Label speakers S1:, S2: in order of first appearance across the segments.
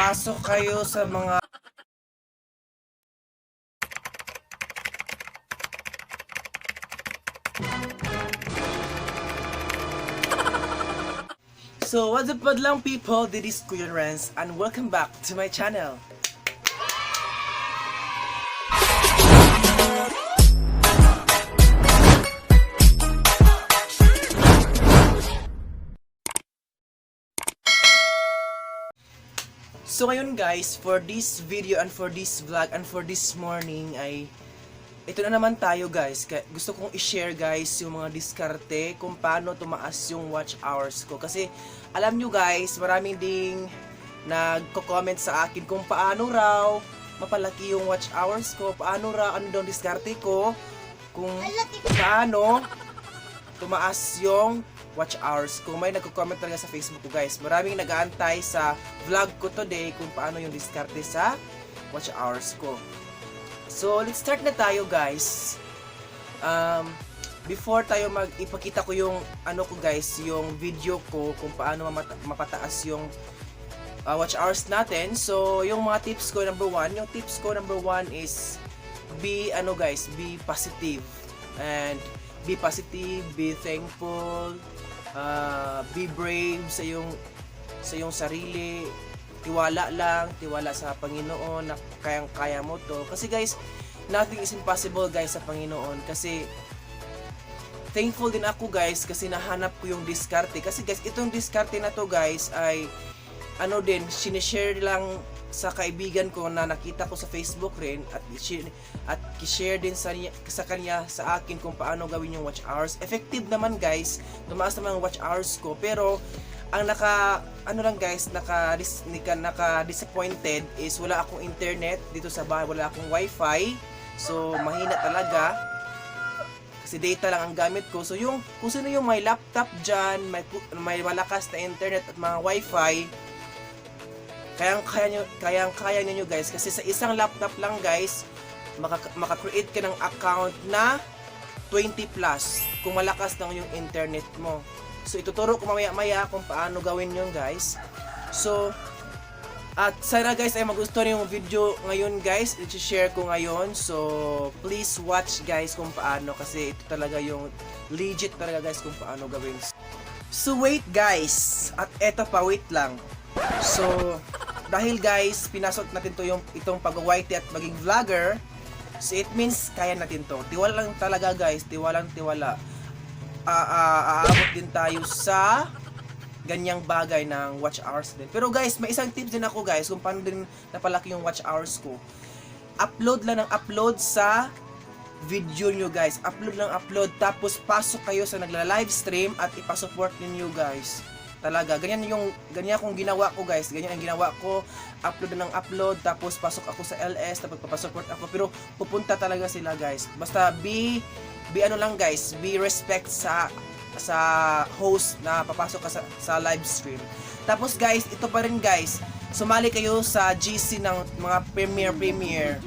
S1: pasok kayo sa mga So, what's up madlang people? This is Kuya Renz and welcome back to my channel. So ngayon guys, for this video and for this vlog and for this morning ay ito na naman tayo guys. Gusto kong i-share guys yung mga diskarte kung paano tumaas yung watch hours ko. Kasi alam nyo guys, maraming ding nagko-comment sa akin kung paano raw mapalaki yung watch hours ko. Paano raw, ano daw diskarte ko. Kung paano tumaas yung watch hours ko. May nagko-comment talaga sa Facebook ko guys. Maraming nag-aantay sa vlog ko today kung paano yung diskarte sa watch hours ko. So, let's start na tayo guys. Before tayo ipakita ko yung ano ko guys, yung video ko kung paano mapataas yung watch hours natin. So, yung mga tips ko number 1, yung tips ko number 1 is be positive. And be positive, be thankful, be brave sa iyong sarili. Tiwala sa Panginoon na kayang-kaya mo to. Kasi guys, nothing is impossible guys sa Panginoon. Kasi thankful din ako guys kasi nahanap ko yung diskarte. Kasi guys, itong diskarte na to guys ay ano din, sinishare lang sa kaibigan ko na nakita ko sa Facebook rin at i-share din sa kanya sa akin kung paano gawin yung watch hours. Effective naman guys, tumaas naman ang watch hours ko, pero ang naka-disappointed is wala akong internet dito sa bahay, wala akong wifi. So mahina talaga kasi data lang ang gamit ko. So kung sino yung may laptop dyan, may malakas na internet at mga wifi, kayang-kaya niyo guys, kasi sa isang laptop lang guys maka-create ka ng account na 20 plus kung malakas lang yung internet mo. So ituturo ko mamaya-maya kung paano gawin yun guys. So at sana guys ay magustuhan yung video ngayon guys, i-share ko ngayon. So please watch guys kung paano, kasi ito talaga yung legit talaga guys kung paano gawin. So wait guys, at eto pa, wait lang. So dahil guys pinasok natin to itong pag-white at maging vlogger, so it means kaya natin to. Tiwala lang talaga guys, tiwala. Aabot din tayo sa ganyang bagay ng watch hours din. Pero guys, may isang tips din ako guys kung paano din napalaki yung watch hours ko. Upload lang ng upload sa video nyo guys. Upload lang upload, tapos pasok kayo sa nagla-live stream at ipasupport ninyo guys. Talaga, ganyan akong ginawa ko guys. Ganyan ang ginawa ko. Upload na ng upload, tapos pasok ako sa LS, tapos papasupport ako. Pero pupunta talaga sila guys. Basta be ano lang guys, be respect sa host na papasok ka sa live stream. Tapos guys, ito pa rin guys, sumali kayo sa GC ng mga Premier.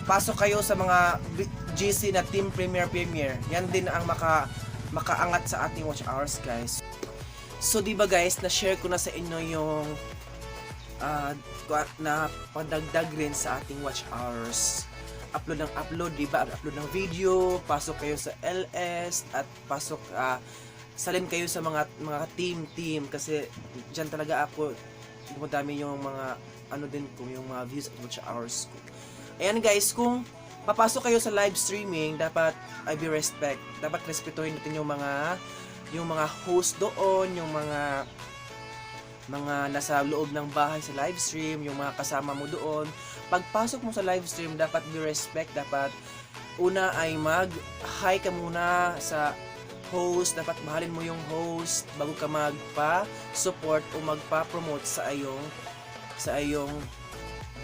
S1: Pasok kayo sa mga GC na Team Premier. Yan din ang makaangat sa ating watch hours guys. So diba guys, na-share ko na sa inyo yung na padagdag rin sa ating watch hours. Upload ng upload, diba? Upload ng video, pasok kayo sa LS at pasok salin kayo sa mga team kasi diyan talaga ako dumadami yung mga ano din ko, yung mga views at watch hours ko. Ayan guys, kung papasok kayo sa live streaming, dapat be respect. Dapat respetuhin natin yung mga host doon, yung mga nasa loob ng bahay sa live stream, yung mga kasama mo doon. Pagpasok mo sa live stream, dapat be respect. Dapat una ay mag-hi ka muna sa host. Dapat mahalin mo yung host bago ka magpa-support o magpa-promote sa iyong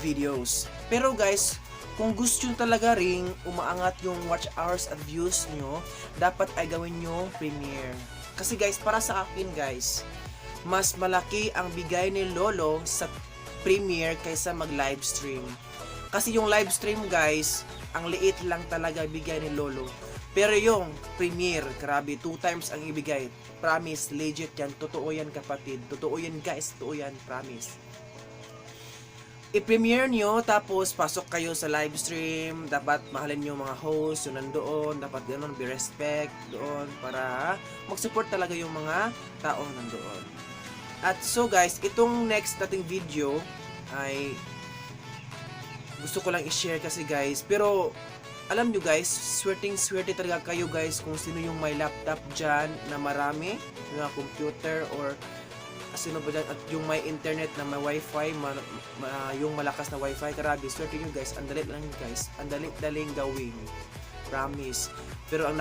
S1: videos. Pero guys, kung gusto nyo talaga ring umaangat yung watch hours at views nyo, dapat ay gawin nyo premiere. Kasi guys, para sa akin guys, mas malaki ang bigay ni Lolo sa premiere kaysa mag-live stream. Kasi yung live stream guys, ang liit lang talaga bigay ni Lolo. Pero yung premiere, grabe, 2 times ang ibigay. Promise, legit yan. Totoo yan, kapatid. Totoo yan, guys. Totoo yan, promise. I-premiere nyo, tapos pasok kayo sa live stream. Dapat mahalin nyo mga host yung nandoon. Dapat ganoon, be respect doon para mag-support talaga yung mga taong nandoon. At so guys, itong next nating video ay gusto ko lang i-share kasi guys. Pero alam nyo guys, swerte talaga kayo guys kung sino yung may laptop dyan na marami, yung computer or sino ba dyan, at yung may internet na may wifi, yung malakas na wifi. Grabe, swerte nyo guys, ang dalit lang guys, ang daling gawin, promise. Pero ang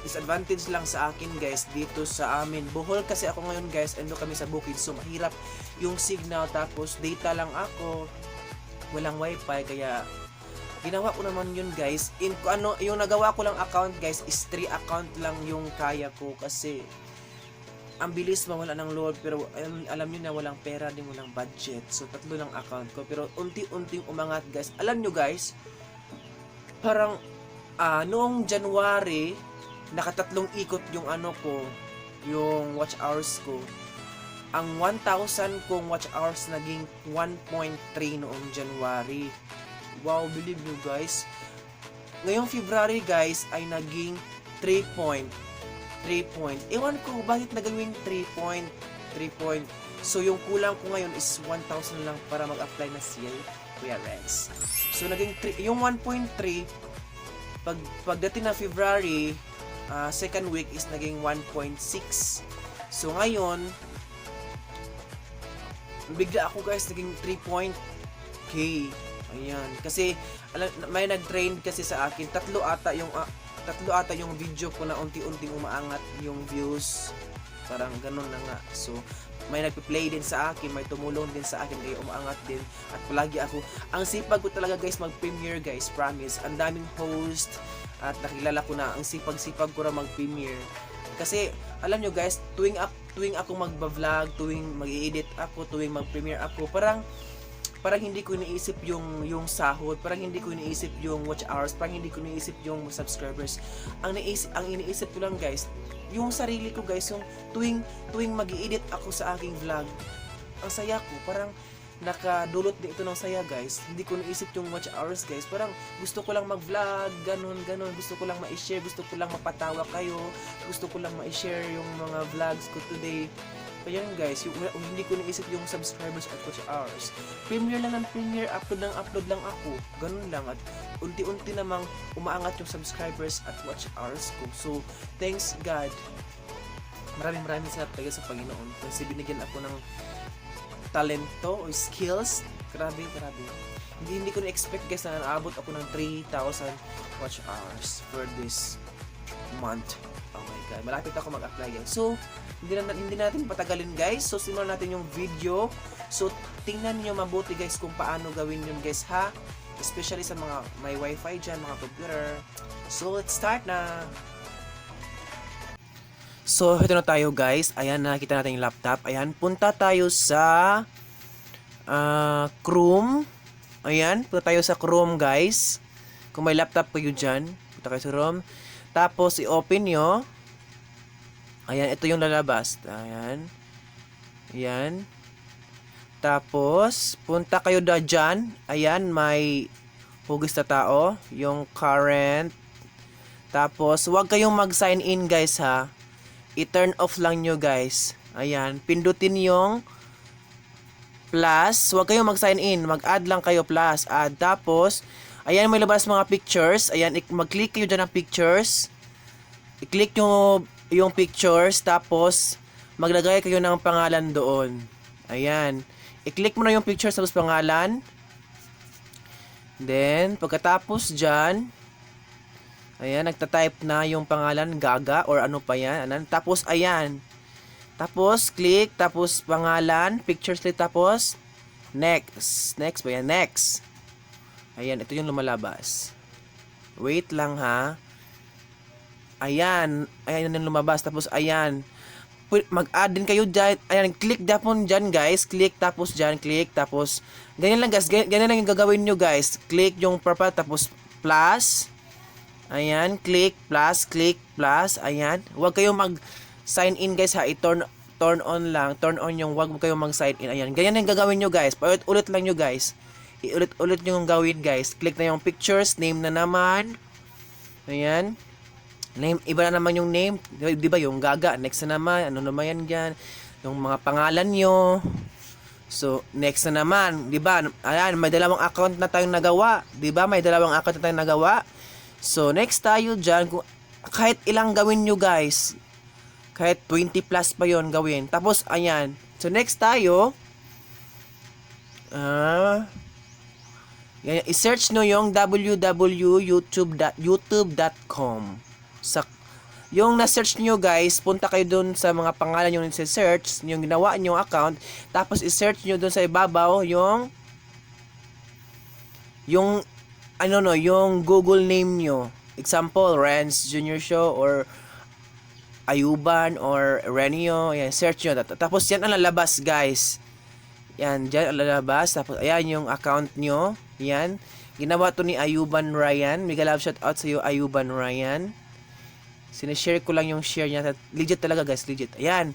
S1: disadvantage lang sa akin guys dito sa amin, Bohol kasi ako ngayon guys, ando kami sa bukid, so mahirap yung signal, tapos data lang ako, walang wifi, kaya ginawa ko naman yun guys. Yung nagawa ko lang account guys is 3 account lang yung kaya ko kasi ang bilis mawala ng load. Pero alam nyo na walang pera din, walang budget, so 3 lang account ko. Pero unti-unting umangat guys. Alam nyo guys, parang noong January nakatatlong ikot yung ko, yung watch hours ko. Ang 1,000 kong watch hours naging 1.3 noong January. Wow, believe nyo guys. Ngayong February guys ay naging 3 point. Ewan ko bakit nagawing 3 point. So yung kulang ko ngayon is 1,000 lang para mag-apply na sale, Kuya Renz. So naging yung 1.3 pagdating na February, second week is naging 1.6. So ngayon bigla ako guys, naging 3.k. Ayan, kasi may nag-train kasi sa akin, tatlo ata yung video ko na unti-unting umaangat yung views. Parang ganun na nga. So, may nagpe-play din sa akin, may tumulong din sa akin, kaya umaangat din. At palagi ako, ang sipag ko talaga guys mag-premiere guys, promise. Ang daming host at nakilala ko na, ang sipag-sipag ko na mag-premiere. Kasi, alam nyo guys, tuwing ako mag-vlog, tuwing mag-i-edit ako, tuwing mag-premiere ako, parang hindi ko iniisip yung sahod, parang hindi ko iniisip yung watch hours, parang hindi ko iniisip yung subscribers. Ang iniisip ko lang guys, yung sarili ko guys, yung tuwing mag-i-edit ako sa aking vlog, ang saya ko, parang nakadulot din ito ng saya guys. Hindi ko iniisip yung watch hours guys, parang gusto ko lang mag-vlog, ganun, gusto ko lang ma-share, gusto ko lang mapatawa kayo, gusto ko lang ma-share yung mga vlogs ko today. Kaya guys, hindi ko naisip yung subscribers at watch hours. Premiere lang ng premiere, upload lang ako. Ganun lang, at unti-unti namang umaangat yung subscribers at watch hours ko. So, thanks God. Maraming salamat talaga sa Panginoon. Kasi binigyan ako ng talento o skills. Grabe. Hindi ko na-expect guys na naabot ako ng 3,000 watch hours for this month. Oh my God, malapit ako mag-apply guys. So, hindi natin patagalin guys. So, simulan natin yung video. So, tingnan niyo mabuti guys kung paano gawin yun guys ha. Especially sa mga may wifi dyan, mga computer. So, let's start na. So, ito na tayo guys. Ayan, nakita natin yung laptop. Ayan, punta tayo sa Chrome. Ayan, punta tayo sa Chrome guys. Kung may laptop kayo dyan, punta kayo sa Chrome. Tapos, i-open nyo. Ayan, ito yung lalabas. Ayan. Tapos, punta kayo dyan. Ayan, may hugis na tao. Yung current. Tapos, huwag kayong mag-sign in guys ha. I-turn off lang nyo guys. Ayan, pindutin yung plus. Huwag kayong mag-sign in. Mag-add lang kayo plus. Add. Tapos, ayan, may labas mga pictures. Ayan, mag-click kayo dyan ng pictures. I-click nyo yung pictures, tapos maglagay kayo ng pangalan doon. Ayan. I-click mo na yung pictures, tapos pangalan. Then, pagkatapos dyan, ayan, nagta-type na yung pangalan, Gaga, or ano pa yan. Tapos, ayan. Tapos, click, tapos pangalan, pictures click, tapos, next. Next ba yan? Next. Ayan, ito yung lumalabas. Wait lang ha. Ayan yung lumabas. Tapos ayan, mag-add din kayo dyan. Ayan, click dapon dyan guys. Click, tapos dyan, click. Tapos, ganyan lang guys. Ganyan lang yung gagawin nyo guys. Click yung purple, tapos plus. Ayan, click plus, ayan. Huwag kayong mag-sign in guys ha, turn on lang, turn on yung huwag kayong mag-sign in, ayan. Ganyan yung gagawin nyo guys, paulit-ulit lang nyo guys. Iulit-ulit nyo yung gawin guys. Click na yung pictures, name na naman. Ayan. Name, iba na naman yung name, di ba yung gaga, next na naman, ano naman yan dyan, yung mga pangalan nyo. So, next na naman, di ba? Ayan, may dalawang account na tayong nagawa, di ba? May dalawang account na tayong nagawa. So, next tayo dyan, kung, kahit ilang gawin nyo guys, kahit 20 plus pa yon gawin. Tapos, ayan. So, next tayo, i-search nyo yung www.youtube.com. Sa yung na-search nyo guys, punta kayo dun sa mga pangalan yung search, yung ginawa nyo account, tapos i-search nyo dun sa ibabaw yung yung Google name nyo. Example, Renz Junior Show or Ayuban or Renio. Yan, search nyo. Tapos yan ang lalabas guys. Yan, dyan ang lalabas. Tapos ayan yung account nyo. Yan. Ginawa to ni Ayuban Ryan. Mega love shout out sa iyo Ayuban Ryan. Sinishare ko lang yung share niya. Legit talaga guys, legit. Ayan.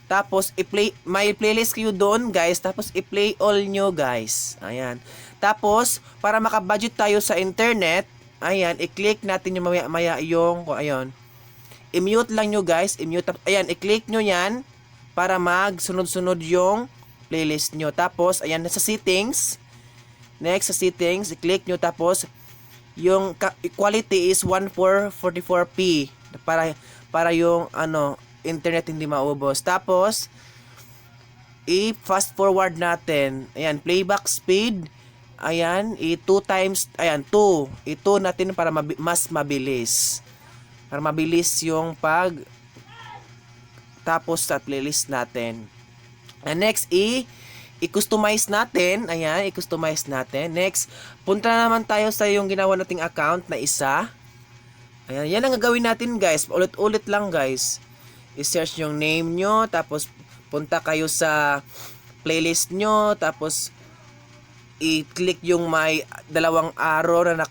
S1: Tapos, may playlist kayo doon guys. Tapos, i-play all nyo guys. Ayan. Tapos, para makabudget tayo sa internet, ayan, i-click natin yung maya yung, ayun. I-mute lang nyo guys. I-mute. Ayan, i-click nyo yan para mag-sunod-sunod yung playlist nyo. Tapos, ayan, sa settings. Next, sa settings, i-click nyo. Tapos, yung quality is 1444p. Para yung internet hindi maubos. Tapos i-fast forward natin. Ayan, playback speed. Ayan, i-2 times, ayan, 2. I-2 natin para mas mabilis. Para mabilis yung tapos sa playlist natin. And next, i-customize natin. Ayan, i-customize natin. Next, punta na naman tayo sa yung ginawa nating account na isa. Ayan, yan ang gagawin natin guys. Ulit-ulit lang guys. I-search yung name nyo. Tapos, punta kayo sa playlist nyo. Tapos, i-click yung may dalawang arrow na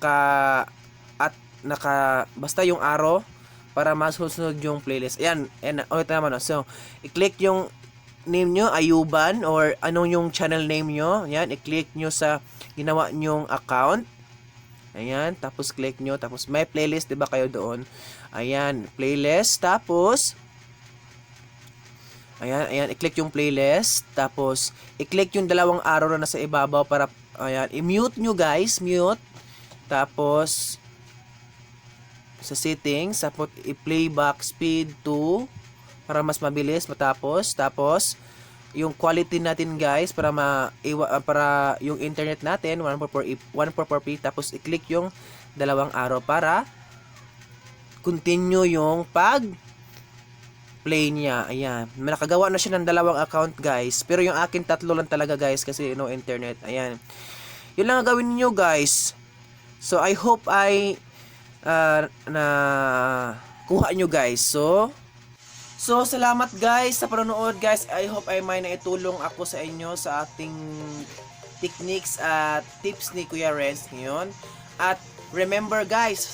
S1: basta yung arrow para masusunod yung playlist. Ayan, ulit naman. So, i-click yung name nyo, Ayuban, or anong yung channel name nyo. Ayan, i-click nyo sa ginawa nyong account. Ayan, tapos click nyo, tapos may playlist, diba kayo doon? Ayan, playlist, tapos ayan, i-click yung playlist, tapos i-click yung dalawang arrow na nasa ibabaw para, ayan, i-mute nyo guys, mute, tapos sa settings, tapos i-playback speed to para mas mabilis matapos, tapos yung quality natin guys para para yung internet natin 144p, tapos i-click yung dalawang arrow para continue yung play niya. Ayan, nakagawa na siya ng dalawang account guys, pero yung akin tatlo lang talaga guys kasi no internet. Ayan, yun lang ang gawin niyo guys. So I hope na kuha nyo guys. So, salamat guys sa panonood guys. I hope ay may naitulong ako sa inyo sa ating techniques at tips ni Kuya Renz ngayon. At remember guys,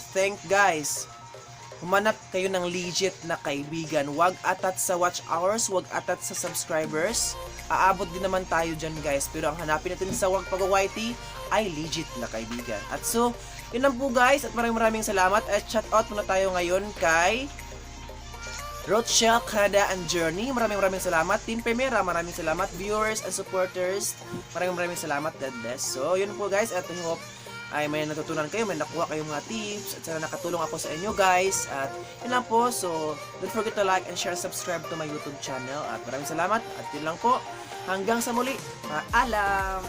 S1: humanap kayo ng legit na kaibigan. Huwag atat sa watch hours, huwag atat sa subscribers. Aabot din naman tayo dyan guys. Pero ang hanapin natin sa Wag Pag-YT ay legit na kaibigan. At so, yun lang po guys. At maraming salamat. At shout out muna tayo ngayon kay Rothschild, Canada and Journey. Maraming salamat. Team Primera, maraming salamat. Viewers and supporters, maraming salamat. God bless. So, yun po guys. At I hope ay may natutunan kayo, may nakuha kayong mga tips. At sana nakatulong ako sa inyo guys. At yun lang po. So, don't forget to like and share, subscribe to my YouTube channel. At maraming salamat. At yun lang po. Hanggang sa muli. Paalam!